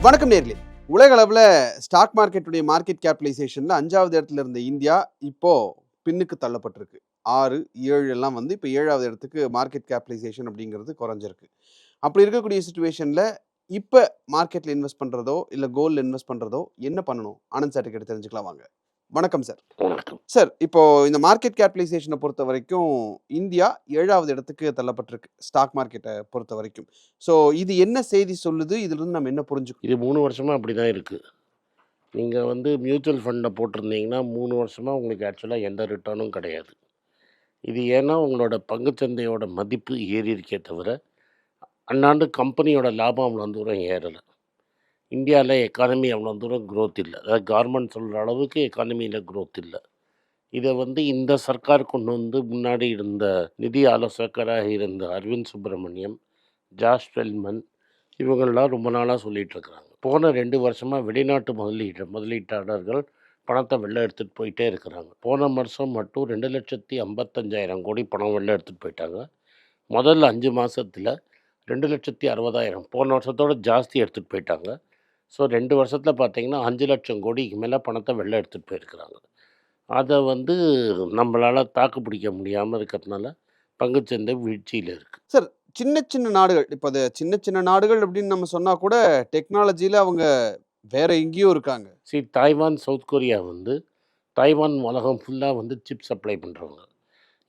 வணக்கம் நேர்களே. உலக அளவில் ஸ்டாக் மார்க்கெட்டுடைய மார்க்கெட் கேபிடலைசேஷனில் 5வது இடத்துல இருந்த இந்தியா இப்போ பின்னுக்கு தள்ளப்பட்டிருக்கு. 6, 7 எல்லாம் வந்து இப்போ 7வது இடத்துக்கு மார்க்கெட் கேபிடலைசேஷன் அப்படிங்கிறது குறைஞ்சிருக்கு. அப்படி இருக்கக்கூடிய சுச்சுவேஷனில் இப்போ மார்க்கெட்டில் இன்வெஸ்ட் பண்ணுறதோ இல்லை கோல்டில் இன்வெஸ்ட் பண்ணுறதோ என்ன பண்ணணும்? ஆனந்த் சார் கிட்ட தெரிஞ்சுக்கலாம் வாங்க. வணக்கம் சார். வணக்கம் சார், இப்போ இந்த மார்க்கெட் கேபிடலைசேஷனை பொறுத்த வரைக்கும் இந்தியா 7வது இடத்துக்கு தள்ளப்பட்டிருக்கு ஸ்டாக் மார்க்கெட்டை பொறுத்த வரைக்கும். ஸோ இது என்ன செய்தி சொல்லுது? இதிலிருந்து நம்ம என்ன புரிஞ்சுக்கணும்? இது 3 வருஷமாக அப்படி தான் இருக்குது. நீங்கள் வந்து மியூச்சுவல் ஃபண்டில் போட்டிருந்தீங்கன்னா 3 வருஷமாக உங்களுக்கு ஆக்சுவலாக எந்த ரிட்டர்னும் கிடையாது. இது ஏன்னா உங்களோட பங்குச்சந்தையோட மதிப்பு ஏறி இருக்கே தவிர அன்னாண்டு கம்பெனியோட லாபம் அவ்வளோ தூரம் ஏறலை. இந்தியாவில் எக்கானமி அவ்வளோ தூரம் க்ரோத் இல்லை. அதாவது கவர்மெண்ட் சொல்கிற அளவுக்கு எக்கானமியில் க்ரோத் இல்லை. இதை வந்து இந்த சர்க்கார் கொண்டு வந்து முன்னாடி இருந்த நிதி ஆலோசகராக இருந்த அரவிந்த் சுப்பிரமணியம், ஜாஷ் பெல்மன் இவங்கள்லாம் ரொம்ப நாளாக சொல்லிகிட்டு இருக்கிறாங்க. போன 2 வருஷமாக வெளிநாட்டு முதலீட்டாளர்கள் பணத்தை வெளில எடுத்துகிட்டு போயிட்டே இருக்கிறாங்க. போன வருஷம் மட்டும் 2,55,000 கோடி பணம் வெளில எடுத்துகிட்டு போயிட்டாங்க. முதல்ல 5 மாதத்தில் 2,60,000 போன வருஷத்தோட ஜாஸ்தி எடுத்துகிட்டு போயிட்டாங்க. ஸோ 2 வருஷத்தில் பார்த்தீங்கன்னா 5 லட்சம் கோடிக்கு மேலே பணத்தை வெளில எடுத்துகிட்டு போயிருக்கிறாங்க. அதை வந்து நம்மளால் தாக்கு பிடிக்க முடியாமல் இருக்கிறதுனால பங்குச்சந்தை வீழ்ச்சியில் இருக்குது. சார், சின்ன சின்ன நாடுகள், இப்போ அது சின்ன சின்ன நாடுகள் அப்படின்னு நம்ம சொன்னால் கூட டெக்னாலஜியில் அவங்க வேற எங்கேயும் இருக்காங்க. தாய்வான், சவுத் கொரியா வந்து தாய்வான் உலகம் ஃபுல்லாக வந்து சிப் சப்ளை பண்ணுறவங்க.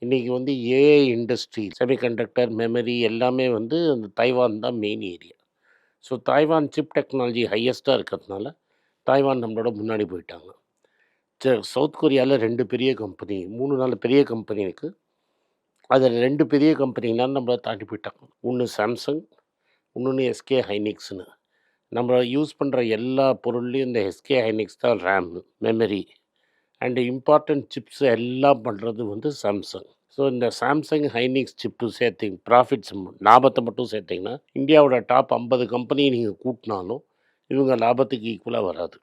இன்றைக்கி வந்து ஏஐ இண்டஸ்ட்ரி, செமிகண்டக்டர், மெமரி எல்லாமே வந்து அந்த தாய்வான் தான் main area. So Taiwan chip technology ஹையஸ்ட்டாக இருக்கிறதுனால தாய்வான் நம்மளோட முன்னாடி போயிட்டாங்க. சவுத் கொரியாவில் 2 பெரிய கம்பெனி, 3 4 பெரிய கம்பெனி இருக்குது. அதில் 2 பெரிய கம்பெனிலாம் நம்மளை தாண்டி போயிட்டாங்க. ஒன்று சாம்சங், இன்னொன்று எஸ்கே ஹைனிக்ஸ்னு. நம்ம யூஸ் பண்ணுற எல்லா பொருள்லேயும் இந்த எஸ்கே ஹைனிக்ஸ் தான் RAM, memory and important chips எல்லாம் பண்ணுறது வந்து சாம்சங். ஸோ இந்த சாம்சங் ஹைனிக்ஸ் சிப்பு சேர்த்திங்க ப்ராஃபிட்ஸ் லாபத்தை மட்டும் சேர்த்திங்கன்னா இந்தியாவோட டாப் 50 கம்பெனியை நீங்கள் கூட்டினாலும் இவங்க லாபத்துக்கு ஈக்குவலாக வராது.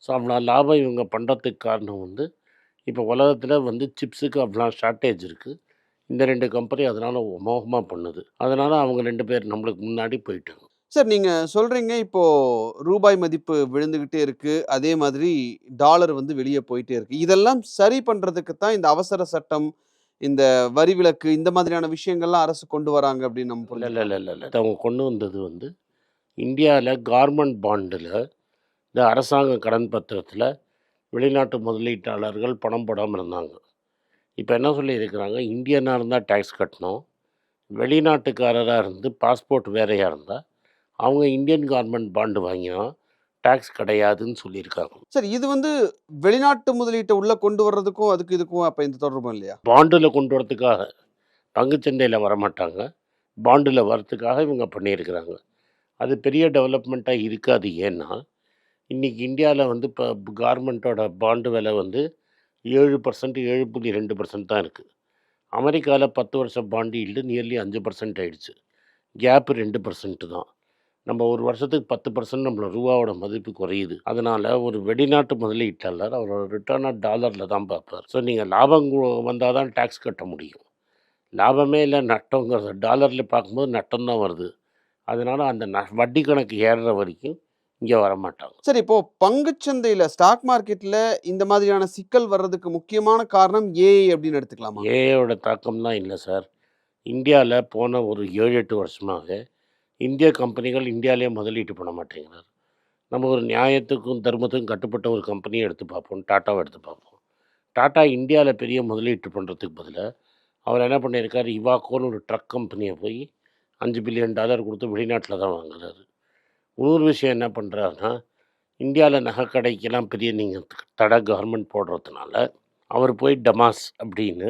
ஸோ அவ்வளோ லாபம் இவங்க பண்ணுறதுக்கு காரணம் வந்து இப்போ உலகத்தில் வந்து சிப்ஸுக்கு அவ்வளோ ஷார்ட்டேஜ் இருக்குது. இந்த 2 கம்பெனி அதனால் மோகமாக பண்ணுது. அதனால் அவங்க 2 பேர் நம்மளுக்கு முன்னாடி போயிட்டாங்க. சார், நீங்கள் சொல்கிறீங்க இப்போது ரூபாய் மதிப்பு விழுந்துக்கிட்டே இருக்குது, அதே மாதிரி டாலர் வந்து வெளியே போயிட்டே இருக்குது. இதெல்லாம் சரி பண்ணுறதுக்கு தான் இந்த அவசர சட்டம், இந்த வரி விலக்கு, இந்த மாதிரியான விஷயங்கள்லாம் அரசு கொண்டு வராங்க அப்படின்னு நம்ம இல்லை அவங்க கொண்டு வந்தது வந்து இந்தியாவில் கவர்மெண்ட் பாண்டில், இந்த அரசாங்க கடன் பத்திரத்தில் வெளிநாட்டு முதலீட்டாளர்கள் பணம் போடாமல் இருந்தாங்க. இப்போ என்ன சொல்லியிருக்கிறாங்க, இந்தியனாக இருந்தால் டேக்ஸ் கட்டணும், வெளிநாட்டுக்காரராக இருந்து பாஸ்போர்ட் வேறையாக இருந்தால் அவங்க இந்தியன் கவர்மெண்ட் பாண்டு வாங்கினா டேக்ஸ் கிடையாதுன்னு சொல்லியிருக்காங்க. சார், இது வந்து வெளிநாட்டு முதலீட்டை உள்ளே கொண்டு வர்றதுக்கும் அதுக்கு இதுக்கும் அப்போ இந்த தொடர்பும் இல்லையா? பாண்டில் கொண்டு வரதுக்காக பங்குச்சந்தையில் வரமாட்டாங்க, பாண்டில் வரத்துக்காக இவங்க பண்ணியிருக்கிறாங்க. அது பெரிய டெவலப்மெண்ட்டாக இருக்காது. ஏன்னா இன்றைக்கி இந்தியாவில் வந்து இப்போ கவர்மெண்ட்டோட பாண்டு விலை வந்து 7%, 7.2% தான் இருக்குது. அமெரிக்காவில் 10 வருஷம் பாண்டு ஈல்டு நியர்லி 5% ஆயிடுச்சு. கேப்பு 2% தான். நம்ம ஒரு வருஷத்துக்கு 10% நம்மளோட ரூபாவோட மதிப்பு குறையுது. அதனால் ஒரு வெளிநாட்டு முதலீட்டாளர் அவரோட ரிட்டர்னாக டாலரில் தான் பார்ப்பார். ஸோ நீங்கள் லாபம் வந்தால் தான் டேக்ஸ் கட்ட முடியும். லாபமே இல்லை, நட்டங்கிறது டாலரில் பார்க்கும்போது நட்டம் தான் வருது. அதனால் அந்த வட்டி கணக்கு ஏறுற வரைக்கும் இங்கே வரமாட்டாங்க. சரி, இப்போது பங்குச்சந்தையில் ஸ்டாக் மார்க்கெட்டில் இந்த மாதிரியான சிக்கல் வர்றதுக்கு முக்கியமான காரணம் ஏஐ அப்படின்னு எடுத்துக்கலாமா? ஏஐயோட தாக்கம் தான் இல்லை சார். இந்தியாவில் போன ஒரு 7-8 வருஷமாக இந்திய கம்பெனிகள் இந்தியாவிலே முதலீட்டு பண்ண மாட்டேங்கிறார். நம்ம ஒரு நியாயத்துக்கும் தர்மத்துக்கும் கட்டுப்பட்ட ஒரு கம்பெனியை எடுத்து பார்ப்போம், டாட்டாவை எடுத்து பார்ப்போம். டாட்டா இந்தியாவில் பெரிய முதலீட்டு பண்ணுறதுக்கு பதிலாக அவர் என்ன பண்ணியிருக்கார், இவாக்கோன்னு ஒரு ட்ரக் கம்பெனியை போய் $5 பில்லியன் கொடுத்து வெளிநாட்டில் தான் வாங்குறாரு. இன்னொரு விஷயம் என்ன பண்ணுறாருன்னா, இந்தியாவில் நகைக்கடைக்கெல்லாம் பெரிய நீங்கள் தடை கவர்மெண்ட் போடுறதுனால அவர் போய் டமாஸ் அப்படின்னு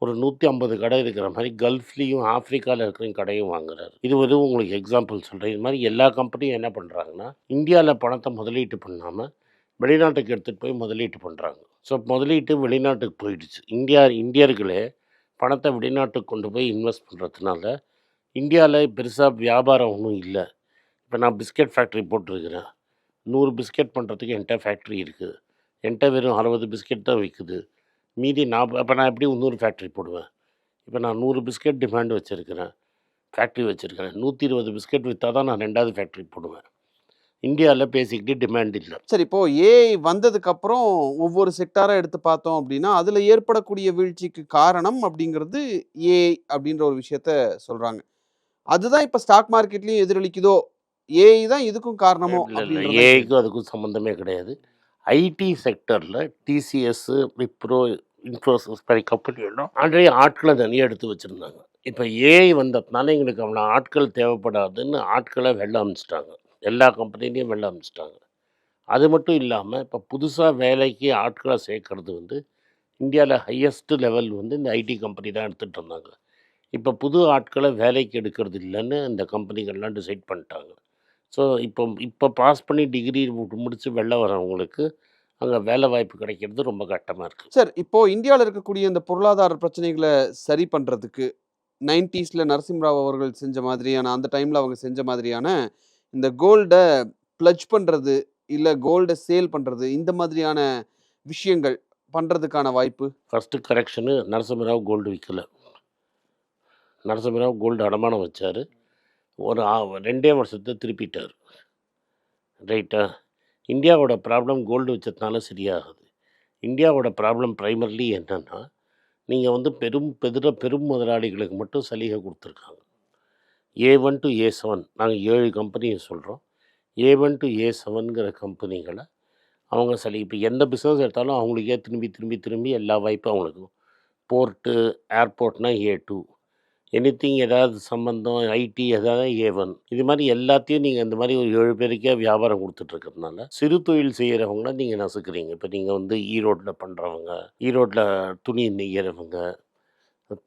ஒரு 150 கடை இருக்கிற மாதிரி கல்ஃப்லேயும் ஆஃப்ரிக்காவில் இருக்கிற கடையும் வாங்குறாரு. இது வந்து உங்களுக்கு எக்ஸாம்பிள் சொல்கிறேன். இது மாதிரி எல்லா கம்பெனியும் என்ன பண்ணுறாங்கன்னா, இந்தியாவில் பணத்தை முதலீட்டு பண்ணாமல் வெளிநாட்டுக்கு எடுத்துகிட்டு போய் முதலீட்டு பண்ணுறாங்க. ஸோ முதலீட்டு வெளிநாட்டுக்கு போயிடுச்சு. இந்தியர்களே பணத்தை வெளிநாட்டுக்கு கொண்டு போய் இன்வெஸ்ட் பண்ணுறதுனால இந்தியாவில் பெருசாக வியாபாரம் ஒன்றும் இல்லை. இப்போ நான் பிஸ்கெட் ஃபேக்ட்ரி போட்டிருக்கிறேன். 100 பிஸ்கெட் பண்ணுறதுக்கு என்கிட்ட ஃபேக்ட்ரி இருக்குது. என்கிட்ட வெறும் 60 பிஸ்கெட் தான் விற்குது. மீதி அப்போ நான் எப்படி 100 ஃபேக்ட்ரி போடுவேன்? இப்போ நான் 100 பிஸ்கெட் டிமாண்ட் வச்சுருக்கிறேன், ஃபேக்ட்ரி வச்சுருக்கிறேன். 120 பிஸ்கெட் விற்றா தான் நான் 2வது ஃபேக்ட்ரி போடுவேன். இந்தியாவில் பேசிக்கிட்டு டிமாண்ட் இல்லை. சரி, இப்போ ஏஐ வந்ததுக்கப்புறம் ஒவ்வொரு செக்டாரா எடுத்து பார்த்தோம் அப்படின்னா, அதுல ஏற்படக்கூடிய வீழ்ச்சிக்கு காரணம் அப்படிங்கிறது ஏஐ அப்படின்ற ஒரு விஷயத்த சொல்றாங்க. அதுதான் இப்ப ஸ்டாக் மார்க்கெட்லயும் எதிரொலிக்குதோ? ஏஐ தான் இதுக்கும் காரணமோ? இல்லை இல்லை, அப்படின்றது தான் கேள்வி. ஏஐக்கும் அதுக்கும் சம்மந்தமே கிடையாது. ஐடி செக்டரில் டிசிஎஸ், விப்ரோ, இன்ஃபோசிஸ் மாதிரி கம்பெனி எல்லாம் ஆல்ரெடி ஆட்களை தனியாக எடுத்து வச்சுருந்தாங்க. இப்போ ஏஐ வந்ததுனால எங்களுக்கு அவ்வளோ ஆட்கள் தேவைப்படாதுன்னு ஆட்களை வெளில அனுப்பிச்சிட்டாங்க. எல்லா கம்பெனிலையும் வெளில அனுப்பிச்சிட்டாங்க. அது மட்டும் இல்லாமல் இப்போ புதுசாக வேலைக்கு ஆட்களை சேர்க்கறது வந்து இந்தியாவில் ஹையஸ்ட் லெவல் வந்து இந்த ஐடி கம்பெனி தான் எடுத்துகிட்டு இருந்தாங்க. இப்போ புது ஆட்களை வேலைக்கு எடுக்கிறது இல்லைன்னு இந்த கம்பெனிகள்லாம் டிசைட் பண்ணிட்டாங்க. ஸோ இப்போ இப்போ பாஸ் பண்ணி டிகிரி முடித்து வெளில வரவங்களுக்கு அங்கே வேலை வாய்ப்பு கிடைக்கிறது ரொம்ப கஷ்டமாக இருக்குது. சார், இப்போ இந்தியால இருக்கக்கூடிய இந்த பொருளாதார பிரச்சனைகள சரி பண்றதுக்கு 90ஸ்ல நரசிம்மராவ் அவர்கள் செஞ்ச மாதிரியான அந்த டைம்ல அவங்க செஞ்ச மாதிரியான இந்த கோல்ட பிளட்ஜ் பண்றது, இல்ல கோல்ட சேல் பண்றது, இந்த மாதிரியான விஷயங்கள் பண்றதுக்கான வாய்ப்பு? ஃபஸ்ட்டு கரெக்ஷனு, நரசிம்மராவ் கோல்டு விற்கல. நரசிம்மராவ் கோல்டு அடமானம் வச்சார். ஒரு 2 வருஷத்தை திருப்பிட்டார். ரைட்டா? இந்தியாவோட ப்ராப்ளம் கோல்டு வச்சதுனால சரியாகுது. இந்தியாவோட ப்ராப்ளம் பிரைமர்லி என்னன்னா, நீங்கள் வந்து பெரும் முதலாளிகளுக்கு மட்டும் சலுகை கொடுத்துருக்காங்க. A1 to A7 நாங்கள் 7 கம்பெனியை சொல்கிறோம். A1 to A7ங்கிற கம்பெனிகளை அவங்க இப்போ எந்த பிஸ்னஸ் எடுத்தாலும் அவங்களுக்கே திரும்பி திரும்பி திரும்பி எல்லா வாய்ப்பும் அவங்களுக்கு. போர்ட்டு, ஏர்போர்ட்னா A2, எனிதிங் ஏதாவது சம்மந்தம் ஐடி ஏதாவது A1. இது மாதிரி எல்லாத்தையும் நீங்கள் இந்த மாதிரி ஒரு 7 பேருக்கே வியாபாரம் கொடுத்துட்ருக்கிறதுனால சிறு தொழில் செய்கிறவங்கள நீங்கள் நசுக்கிறீங்க. இப்போ நீங்கள் வந்து ஈரோட்டில் பண்ணுறவங்க, ஈரோட்டில் துணி நெய்கிறவங்க,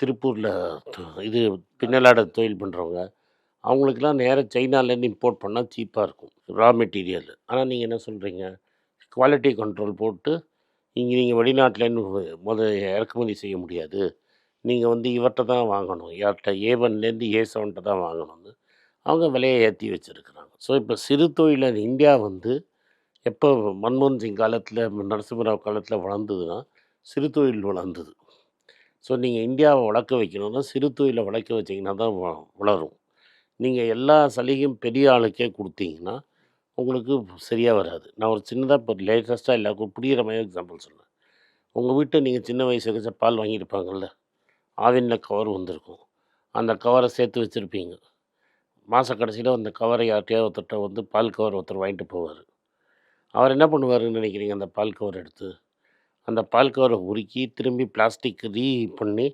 திருப்பூரில் இது பின்னலாடை தொழில் பண்ணுறவங்க, அவங்களுக்கெல்லாம் நேராக சைனாலேருந்து இம்போர்ட் பண்ணால் சீப்பாக இருக்கும் ரா மெட்டீரியல். ஆனால் நீங்கள் என்ன சொல்கிறீங்க, குவாலிட்டி கண்ட்ரோல் போட்டு இங்கே நீங்கள் வெளிநாட்டிலேருந்து இறக்குமதி செய்ய முடியாது, நீங்கள் வந்து இவர்கிட்ட தான் வாங்கணும், யார்கிட்ட A1லேருந்து A7ட்ட தான் வாங்கணும்னு அவங்க விலையை ஏற்றி வச்சுருக்குறாங்க. ஸோ இப்போ சிறு தொழிலர் இந்தியா வந்து எப்போ மன்மோகன் சிங் காலத்தில், நரசிம்மராவ் காலத்தில் வளர்ந்ததுன்னா சிறு தொழில் வளர்ந்தது. ஸோ நீங்கள் இந்தியாவை வளர்க்க வைக்கணும்னா சிறு தொழிலை வளர்க்க வச்சிங்கன்னா தான் வளரும். நீங்கள் எல்லா சலுகையும் பெரிய ஆளுக்கே கொடுத்தீங்கன்னா உங்களுக்கு சரியாக வராது. நான் ஒரு சின்னதாக இப்போ லேட்டஸ்ட்டாக எல்லாருக்கும் புரிகிற மாதிரி எக்ஸாம்பிள் சொன்னேன். உங்கள் வீட்டை நீங்கள் சின்ன வயசுக்கு வச்ச பால் வாங்கியிருப்பாங்கள்ல, ஆவினில் கவர் வந்திருக்கும். அந்த கவரை சேர்த்து வச்சுருப்பீங்க. மாத கடைசியில் அந்த கவரை யார்கிட்டயாவது ஒருத்தர்கிட்ட வந்து பால் கவர் ஒருத்தர் வாங்கிட்டு போவார். அவர் என்ன பண்ணுவாருன்னு நினைக்கிறீங்க? அந்த பால் கவர் எடுத்து அந்த பால் கவரை உருக்கி திரும்பி பிளாஸ்டிக் பண்ணி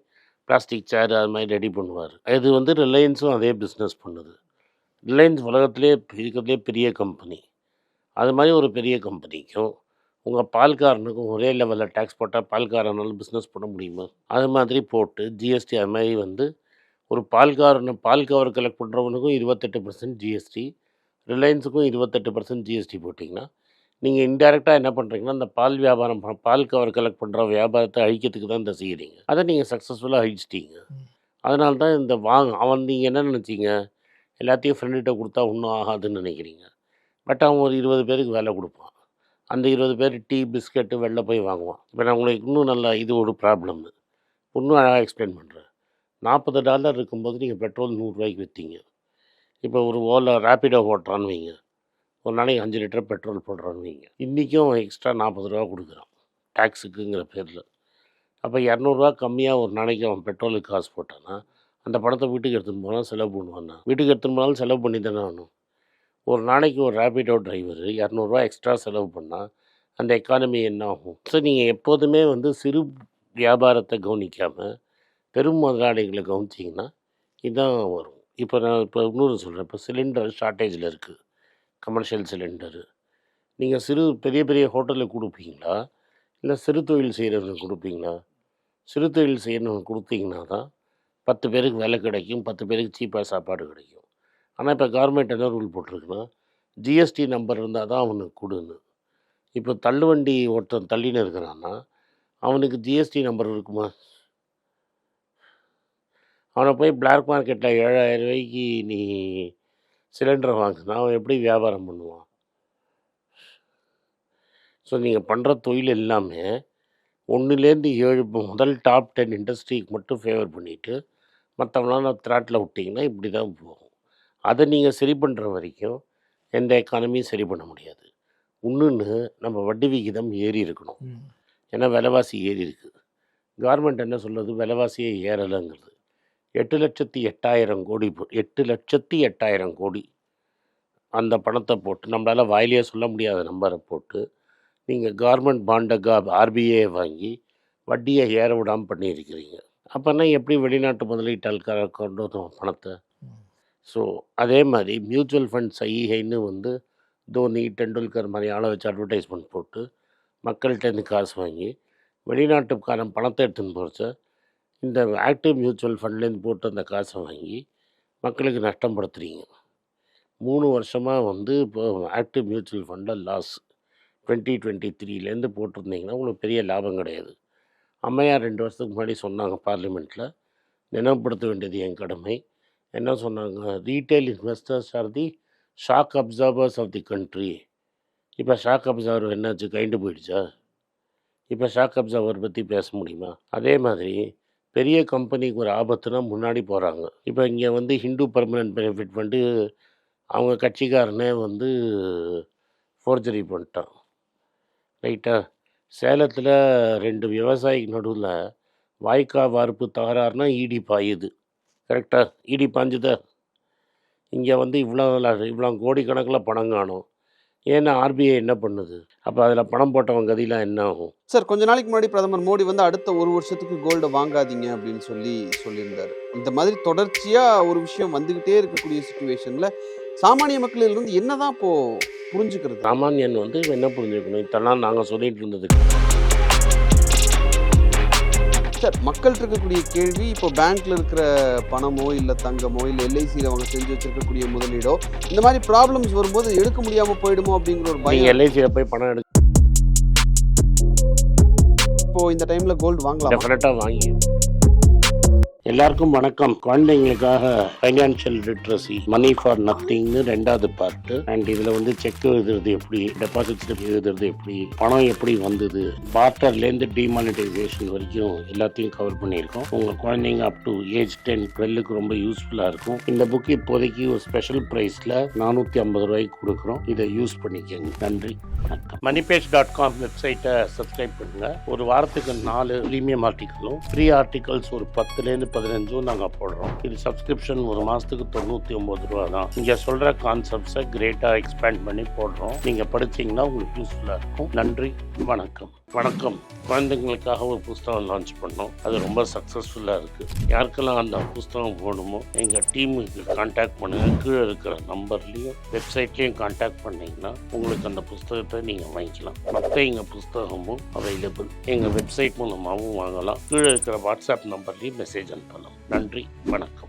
பிளாஸ்டிக் சேர் அது மாதிரி ரெடி பண்ணுவார். இது வந்து ரிலையன்ஸும் அதே பிஸ்னஸ் பண்ணுது. ரிலையன்ஸ் உலகத்திலே இருக்கிறதுலே பெரிய கம்பெனி. அது மாதிரி ஒரு பெரிய கம்பெனிக்கும் உங்கள் பால்காரனுக்கும் ஒரே லெவலில் டேக்ஸ் போட்டால் பால்காரனால பிஸ்னஸ் பண்ண முடியுமா? அது மாதிரி போட்டு ஜிஎஸ்டி அது மாதிரி வந்து ஒரு பால் கவர் கலெக்ட் பண்ணுறவனுக்கும் 28% ஜிஎஸ்டி, ரிலையன்ஸுக்கும் 28% ஜிஎஸ்டி போட்டிங்கன்னா நீங்கள் இன்டெரக்டாக என்ன பண்ணுறீங்கன்னா, அந்த பால் கவர் கலெக்ட் பண்ணுற வியாபாரத்தை அழிக்கிறதுக்கு தான் இதை செய்கிறீங்க. அதை நீங்கள் சக்ஸஸ்ஃபுல்லாக அழிச்சிட்டீங்க. அதனால தான் இந்த நீங்கள் என்ன நினச்சிங்க, எல்லாத்தையும் ஃப்ரெண்டுகிட்ட கொடுத்தா ஒன்றும் ஆகாதுன்னு நினைக்கிறீங்க. பட் அவன் ஒரு 20 பேருக்கு வேலை கொடுப்பான். அந்த 20 பேர் டீ, பிஸ்கெட்டு வெளில போய் வாங்குவான். இப்போ நான் உங்களுக்கு இன்னும் நல்லா இது ஒரு ப்ராப்ளம்மு. இன்னும் அழகாக எக்ஸ்பிளைன் பண்ணுறேன். $40 இருக்கும்போது நீங்கள் பெட்ரோல் ₹100 விற்றீங்க. இப்போ ஒரு ரேப்பிடோ ஓட்டுறான்னு வைங்க. ஒரு நாளைக்கு 5 லிட்டர் பெட்ரோல் போடுறான்னு வைங்க. இன்றைக்கும் எக்ஸ்ட்ரா ₹40 கொடுக்குறான் டேக்ஸுக்குங்கிற பேரில். அப்போ ₹200 கம்மியாக ஒரு நாளைக்கு அவன் பெட்ரோலுக்கு காசு போட்டான்னா, அந்த பணத்தை வீட்டுக்கு எடுத்துன்னு போனால் செலவு பண்ணுவானா? வீட்டுக்கு எடுத்துன்னு போனாலும் செலவு பண்ணி தானே ஆகணும். ஒரு நாளைக்கு ஒரு ரேப்பிடோ டிரைவர் ₹200 எக்ஸ்ட்ரா செலவு பண்ணால் அந்த எக்கானமி என்ன ஆகும்? ஸோ நீங்கள் எப்போதுமே வந்து சிறு வியாபாரத்தை கவனிக்காமல் பெரும் முதலாளிகளை கவனிச்சிங்கன்னா இதுதான் வரும். இப்போ இன்னொரு சொல்கிறேன். இப்போ சிலிண்டர் ஷார்ட்டேஜில் இருக்குது, கமர்ஷியல் சிலிண்டரு. நீங்கள் பெரிய பெரிய ஹோட்டலுக்கு கொடுப்பீங்களா, இல்லை சிறு தொழில் செய்கிறவங்களுக்கு கொடுப்பீங்களா? சிறு தொழில் செய்கிறவங்க கொடுத்தீங்கன்னா தான் 10 பேருக்கு வேலை கிடைக்கும், 10 பேருக்கு சீப்பாக சாப்பாடு கிடைக்கும். ஆனால் இப்போ கவர்மெண்ட் என்ன ரூல் போட்டிருக்குன்னா, ஜிஎஸ்டி நம்பர் இருந்தால் தான் அவனுக்கு கொடுன்னு. இப்போ தள்ளுவண்டி ஒருத்தன் தள்ளின்னு இருக்கிறான்னா அவனுக்கு ஜிஎஸ்டி நம்பர் இருக்குமா? அவனை போய் பிளாக் மார்க்கெட்டில் ₹7,000 நீ சிலிண்டரை வாங்கினா அவன் எப்படி வியாபாரம் பண்ணுவான்? ஸோ நீங்கள் பண்ணுற தொழில் எல்லாமே 1லேருந்து 7 முதல் டாப் 10 இண்டஸ்ட்ரிக்கு மட்டும் ஃபேவர் பண்ணிவிட்டு மற்றவங்களாம் த்ராட்டில் விட்டிங்கன்னா இப்படி தான் போகும். அதை நீங்கள் சரி பண்ணுற வரைக்கும் எந்த எக்கானமியும் சரி பண்ண முடியாது. இன்னொன்று, நம்ம வட்டி விகிதம் ஏறி இருக்கணும். ஏன்னா விலைவாசி ஏறி இருக்குது. கவர்மெண்ட் என்ன சொல்லுது, விலைவாசியே ஏறலைங்கிறது. 8,08,000 கோடி 8,08,000 கோடி அந்த பணத்தை போட்டு, நம்மளால் வாயிலேயே சொல்ல முடியாத நம்பரை போட்டு, நீங்கள் கவர்மெண்ட் பாண்டை ஆர்பிஐ வாங்கி வட்டியை ஏற விடாமல் பண்ணியிருக்கிறீங்க. அப்போனா எப்படி வெளிநாட்டு முதலீட்டாளர் கொண்டு வரும் பணத்தை? ஸோ அதே மாதிரி மியூச்சுவல் ஃபண்ட்ஸ் ஐஐன்னு வந்து தோனி, டெண்டுல்கர் மாதிரி ஆளை வச்சு அட்வர்டைஸ்மெண்ட் போட்டு மக்கள்கிட்டேருந்து காசு வாங்கி வெளிநாட்டுக்காரன் பணத்தை எடுத்துன்னு போகிறச்ச இந்த ஆக்டிவ் மியூச்சுவல் ஃபண்ட்லேருந்து போட்டு அந்த காசை வாங்கி மக்களுக்கு நஷ்டப்படுத்துறீங்க. 3 வருஷமாக வந்து இப்போ ஆக்டிவ் மியூச்சுவல் ஃபண்டில் லாஸ். 2023லேருந்து போட்டிருந்தீங்கன்னா உங்களுக்கு பெரிய லாபம் கிடையாது. அம்மையார் 2 வருஷத்துக்கு முன்னாடி சொன்னாங்க பார்லிமெண்ட்டில், நினைவுபடுத்த வேண்டியது என் கடமை. என்ன சொன்னாங்க, retail investors are the shock absorbers of the country. இப்போ ஷாக் அப்சர்வர் என்னாச்சு, கைண்டு போயிடுச்சா? இப்போ ஷாக் அப்சர்வர் பற்றி பேச முடியுமா? அதே மாதிரி பெரிய கம்பெனிக்கு ஒரு ஆபத்துனா முன்னாடி போகிறாங்க. இப்போ இங்கே வந்து ஹிந்து பர்மனெண்ட் பெனிஃபிட் ஃபண்டு அவங்க கட்சிக்காரனே வந்து ஃபோர்ஜரி பண்ணிட்டான். ரைட்டா? சேலத்தில் 2 விவசாயிக்கு நடுவில் வாய்க்கா வார்ப்பு தகராறுனா ஈடி பாயுது. கரெக்டாக? ஈடி பாஞ்சுதா? இங்கே வந்து இவ்வளோ கோடிக்கணக்கில் பணம் காணும். ஏன்னா ஆர்பிஐ என்ன பண்ணுது? அப்போ அதில் பணம் போட்டவங்க கதிலாம் என்ன ஆகும்? சார், கொஞ்ச நாளைக்கு முன்னாடி பிரதமர் மோடி வந்து அடுத்த 1 வருஷத்துக்கு கோல்டு வாங்காதீங்க அப்படின்னு சொல்லியிருந்தாரு. இந்த மாதிரி தொடர்ச்சியாக ஒரு விஷயம் வந்துக்கிட்டே இருக்கக்கூடிய சுச்சுவேஷனில் சாமானிய மக்களிலிருந்து என்னதான் இப்போ புரிஞ்சுக்கிறது? சாமானியன் வந்து என்ன புரிஞ்சுக்கணும், இதெல்லாம் நாங்கள் சொல்லிட்டு இருந்தது. சார், மக்கள்கிட்ட இருக்கக்கூடிய கேள்வி, இப்போ பேங்க்ல இருக்கிற பணமோ இல்லை தங்கமோ இல்லை எல்ஐசியில் அவங்க செஞ்சு வச்சிருக்கக்கூடிய முதலீடோ இந்த மாதிரி ப்ராப்ளம்ஸ் வரும்போது எடுக்க முடியாமல் போயிடுமோ அப்படிங்கிற ஒரு நீங்கள் பயம். எல்ஐசியில் போய் பணம் எடுக்க இப்போ இந்த டைம்ல கோல்டு வாங்கலாம். டெஃபினட்டாக வாங்கி. எல்லாருக்கும் வணக்கம். குழந்தைங்களுக்காக ஃபைனான்ஷியல் லிட்ரஸி, மணி ஃபார் நத்திங்னு 2வது பார்ட்டு. அண்ட் இதில் வந்து செக் எழுதுறது எப்படி, டெபாசிட் ஸ்லிப் எழுதுறது எப்படி, பணம் எப்படி வந்தது, பார்ட்டர்லேருந்து டிமானிட்டைசேஷன் வரைக்கும் எல்லாத்தையும் கவர் பண்ணியிருக்கோம். உங்கள் குழந்தைங்க அப் டு ஏஜ் 10, 12க்கு ரொம்ப யூஸ்ஃபுல்லாக இருக்கும். இந்த புக்கு இப்போதைக்கு ஒரு ஸ்பெஷல் ப்ரைஸில் 450 ரூபாய்க்கு கொடுக்குறோம். இதை யூஸ் பண்ணிக்கங்க. நன்றி, வணக்கம். moneypage.com வெப்சைட்டை சப்ஸ்கிரைப் பண்ணுங்கள். ஒரு வாரத்துக்கு 4 ப்ரீமியம் ஆர்டிக்கலும் ஃப்ரீ ஆர்டிகல்ஸ் ஒரு 10லேருந்து 15 நாங்கள் போடுறோம். இது சப்ஸ்கிரிப்ஷன் ஒரு மாதத்துக்கு 99 ரூபா தான். இங்கே சொல்கிற கான்செப்ட்ஸை கிரேட்டாக எக்ஸ்பேண்ட் பண்ணி போடுறோம். நீங்கள் படிச்சிங்கன்னா உங்களுக்கு யூஸ்ஃபுல்லாக இருக்கும். நன்றி, வணக்கம். குழந்தைங்களுக்காக ஒரு புஸ்தகம் லான்ச் பண்ணோம். அது ரொம்ப சக்ஸஸ்ஃபுல்லாக இருக்குது. யாருக்கெல்லாம் அந்த புஸ்தகம் போகணுமோ எங்கள் டீமுக்கு கான்டாக்ட் பண்ணுங்கள். கீழே இருக்கிற நம்பர்லேயும் வெப்சைட்லேயும் கான்டாக்ட் பண்ணிங்கன்னா உங்களுக்கு அந்த புஸ்தகத்தை நீங்கள் வாங்கிக்கலாம். மற்ற எங்கள் புஸ்தகமும் அவைலபிள். எங்கள் வெப்சைட் மூலமாகவும் வாங்கலாம். கீழே இருக்கிற வாட்ஸ்அப் நம்பர்லேயும் மெசேஜ் அனுப்பலாம். நன்றி, வணக்கம்.